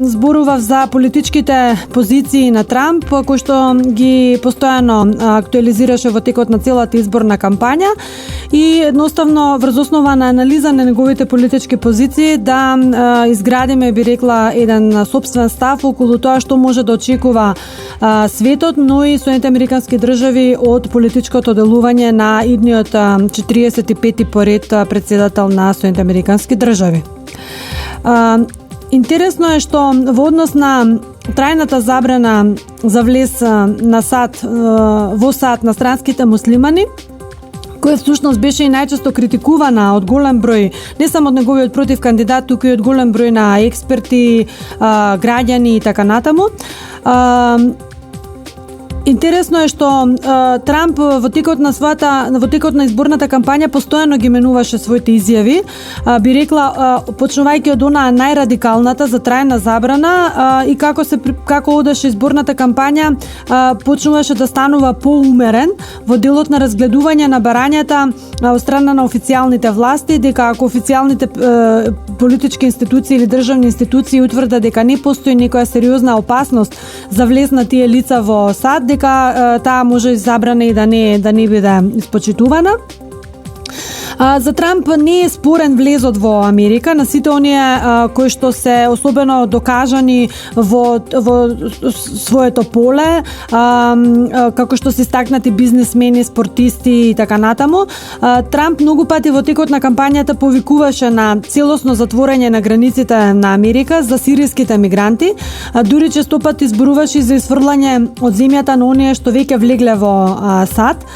зборував за политичките позиции на Трамп, кои што ги постојано актуализираше во текот на целата изборна кампања и едноставно врз основа на анализа на неговите политички позиции да изградиме, би рекла, еден сопствен став околу тоа што може да очекува светот, но и Соединените американски држави од политичкото делување на идниот 45-ти поред претседател на Соединените американски држави. Интересно е што во однос на трајната забрана за влез на САД во САД на странските муслимани, која всушност беше и најчесто критикувана од голем број, не само од неговиот против кандидат, туку и од голем број на експерти, граѓани и така натаму. Интересно е што Трамп во текот на изборната кампања постојано ги менуваше своите изјави, би рекла почнувајќи од онаа најрадикалната за трајна забрана и како одеше изборната кампања почнуваше да станува поумерен во делот на разгледување на барањата од страна на официјалните власти, дека ако официјалните политички институции или државни институции утврдат дека не постои некоја сериозна опасност за влез на тие лица во САД, дека таа може забрана и да не биде испочитувана. За Трамп не е спорен влезот во Америка на сите оние кои што се особено докажани во своето поле, како што се истакнати бизнисмени, спортисти и така натаму. Трамп многу пати во текот на кампањата повикуваше на целосно затворање на границите на Америка за сириските мигранти, дури често пати зборуваше за изфрлање од земјата на оние што веќе влегле во САД.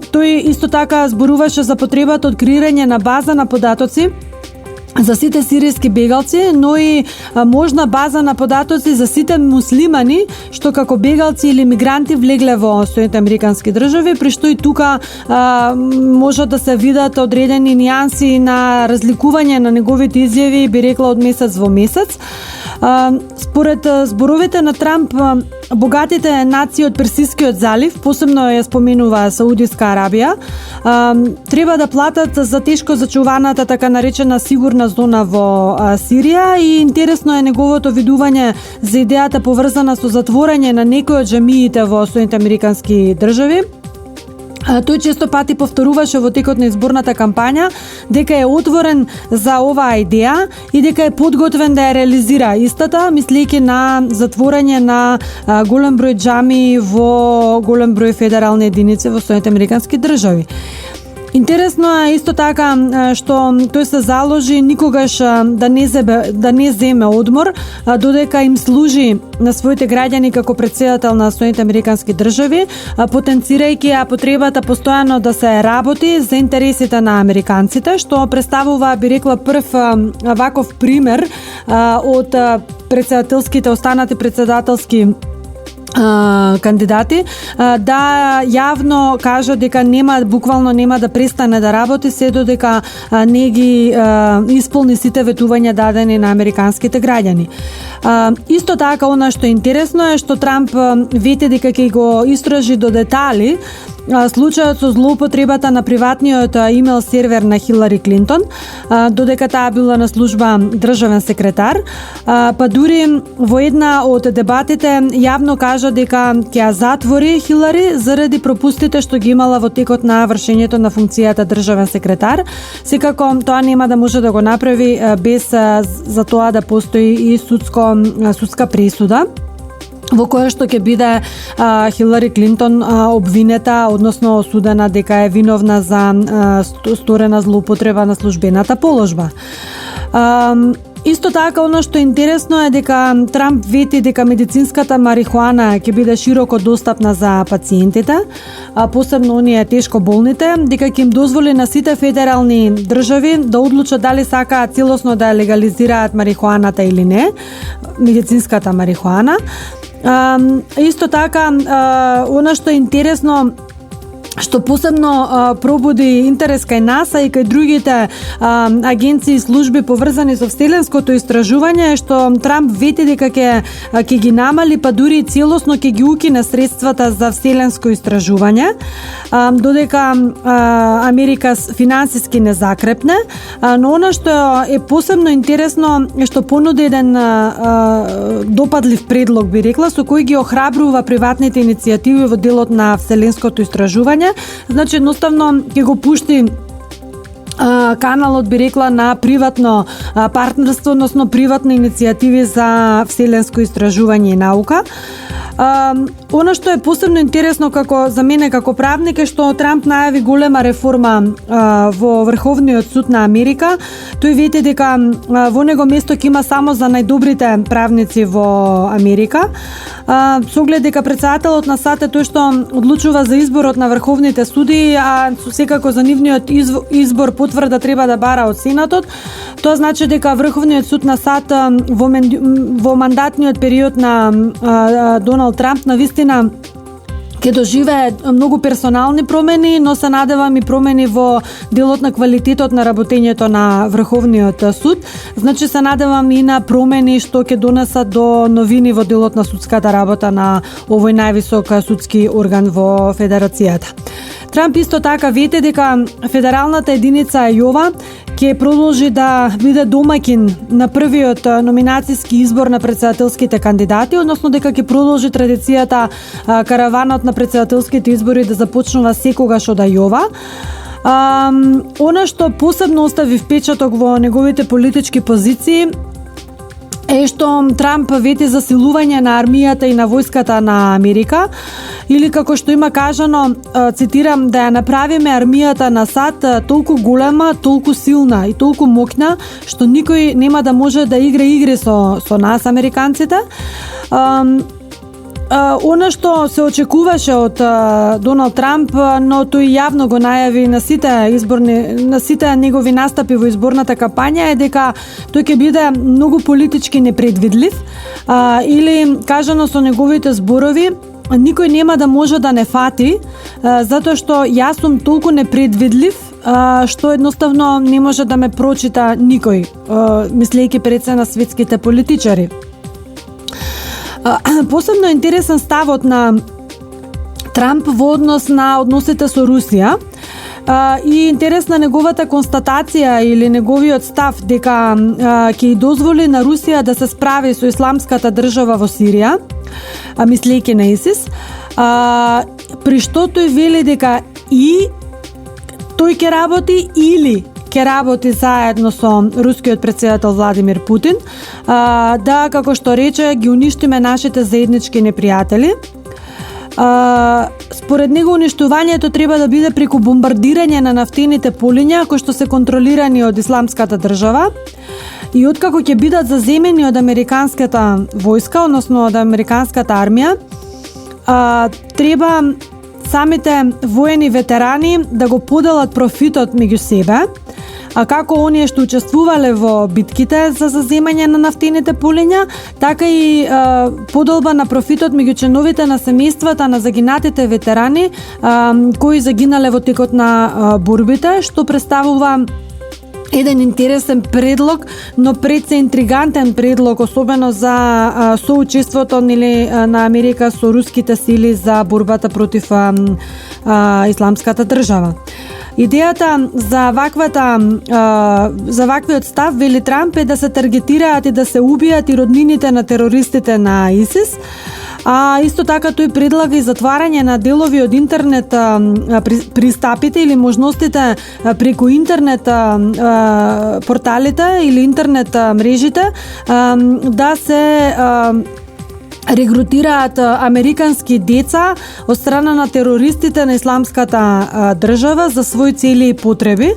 Тој исто така зборуваше за потребата од креирање на база на податоци за сите сиријски бегалци, но и можна база на податоци за сите муслимани што како бегалци или мигранти влегле во Соединените американски држави, при што и тука може да се видат одредени нијанси на разликување на неговите изјави, би рекла од месец во месец. Според зборовите на Трамп, богатите нации од Персискиот залив, посебно ја споменува Саудиска Арабија, треба да платат за тешко зачуваната така наречена сигурна зона во Сирија и интересно е неговото видување за идејата поврзана со затворање на некои од џамиите во Соединените американски држави. Тој често пати повторуваше во текот на изборната кампања дека е отворен за оваа идеја и дека е подготвен да ја реализира истата, мислејќи на затворање на голем број џамии во голем број федерални единици во Соединените американски држави. Интересно е исто така што тој се заложи никогаш да не земе одмор, додека им служи на своите граѓани како претседател на Соединените американски држави, потенцирајќи потребата постојано да се работи за интересите на американците, што представува, би рекла, прв ваков пример од останати председателски кандидати да јавно кажа дека буквално нема да престане да работи се додека не ги исполни сите ветувања дадени на американските граѓани. Исто така, она што е интересно е што Трамп вети дека ќе го истражи до детали случајот со злоупотребата на приватниот имейл сервер на Хилари Клинтон, додека таа била на служба државен секретар, па дури во една од дебатите јавно кажа дека ќе ја затвори Хилари заради пропустите што ги имала во текот на вршењето на функцијата државен секретар. Секако тоа нема да може да го направи без за тоа да постои и судска пресуда во која што ќе биде Хилари Клинтон обвинета, односно осудена дека е виновна за сторена злоупотреба на службената положба. Исто така, оно што е интересно е дека Трамп вети дека медицинската марихуана ќе биде широко достапна за пациентите, посебно оние тешко болните, дека ќе им дозволи на сите федерални држави да одлучат дали сакаат целосно да легализираат марихуаната или не, медицинската марихуана. Исто така, она што е интересно што посебно пробуди интерес кај НАСА и кај другите агенции и служби поврзани со вселенското истражување е што Трамп вети дека ќе ги намали, па дури и целосно ќе ги укине средствата за вселенско истражување, додека Америка финансиски не закрепне. Но она што е посебно интересно е што понуди еден допадлив предлог, би рекла, со кој ги охрабрува приватните иницијативи во делот на вселенското истражување. Значи, едноставно ќе го пушти каналот, би рекла, на приватно партнерство, односно приватни иницијативи за вселенско истражување и наука. Она што е посебно интересно за мене како правник е што Трамп најави голема реформа во Врховниот суд на Америка. Тој вети дека во него место ќе има само за најдобрите правници во Америка. Со оглед дека претседателот на САД е тој што одлучува за изборот на врховните суди, а секако за нивниот избор потврда треба да бара од Сенатот. Тоа значи дека Врховниот суд на САД во мандатниот период на Доналд Трамп навистина ќе доживее многу персонални промени, но се надевам и промени во делот на квалитетот на работењето на Врховниот суд. Значи се надевам и на промени што ќе донесат до новини во делот на судската работа на овој највисок судски орган во Федерацијата. Трамп исто така вети дека федералната единица Ајова ќе продолжи да биде домаќин на првиот номинацијски избор на претседателските кандидати, односно дека ќе продолжи традицијата караванот на претседателските избори да започнува секогаш од Ајова. Она што посебно остави впечаток во неговите политички позиции е што Трамп вети за силување на армијата и на војската на Америка, или како што има кажано, цитирам, да ја направиме армијата на САД толку голема, толку силна и толку моќна, што никој нема да може да игра игри со нас, американците. Она што се очекуваше од Доналд Трамп, но тој јавно го најави на сите негови настапи во изборната кампања, е дека тој ќе биде многу политички непредвидлив, или кажано со неговите зборови, никој нема да може да не фати, затоа што јас сум толку непредвидлив, што едноставно не може да ме прочита никој, мислејќи пред се на светските политичари. Посебно интересен ставот на Трамп во однос на односите со Русија и интересна неговата констатација или неговиот став дека ќе дозволи на Русија да се справи со исламската држава во Сирија, мислејќи на ИСИС, при што тој вели дека и тој ќе работи или ќе работи заедно со рускиот претседател Владимир Путин, да, како што рече, ги уништиме нашите заеднички непријатели. Според него уништувањето треба да биде преку бомбардирање на нафтените полиња кои што се контролирани од исламската држава, и откако ќе бидат заземени од американската војска, односно од американската армија, треба самите воени ветерани да го поделат профитот меѓу себе, како оние што учествувале во битките за заземање на нафтените полиња, така и поделба на профитот меѓу членовите на семејствата на загинатите ветерани кои загинале во текот на борбите, што представува еден интересен предлог, но пред се интригантен предлог, особено за соучеството на Америка со руските сили за борбата против исламската држава. Идејата за ваквиот став, вели Трамп, е да се таргетираат и да се убијат и роднините на терористите на ИСИС. Исто така тој предлага и затварање на делови од интернет пристапите или можностите преку интернет порталите или интернет мрежите да се регрутираат американски деца од страна на терористите на исламската држава за своји цели и потреби,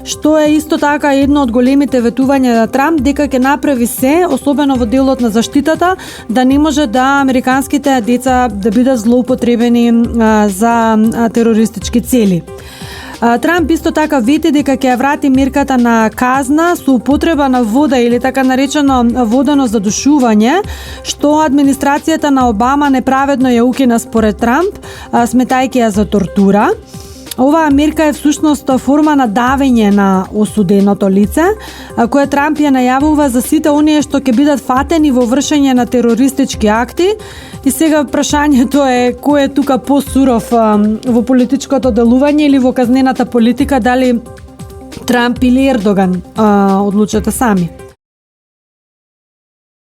што е исто така едно од големите ветувања на Трамп, дека ќе направи се, особено во делот на заштитата, да не може да американските деца да бидат злоупотребени за терористички цели. Трамп исто така вети дека ќе ја врати мерката на казна со употреба на вода или така наречено водено задушување, што администрацијата на Обама неправедно ја укина според Трамп, сметајќи ја за тортура. Оваа мерка е всушност форма на давење на осуденото лице, кое Трамп ја најавува за сите оние што ќе бидат фатени во вршење на терористички акти. И сега прашањето е кој е тука посуров во политичкото делување или во казнената политика, дали Трамп или Ердоган, одлучете сами.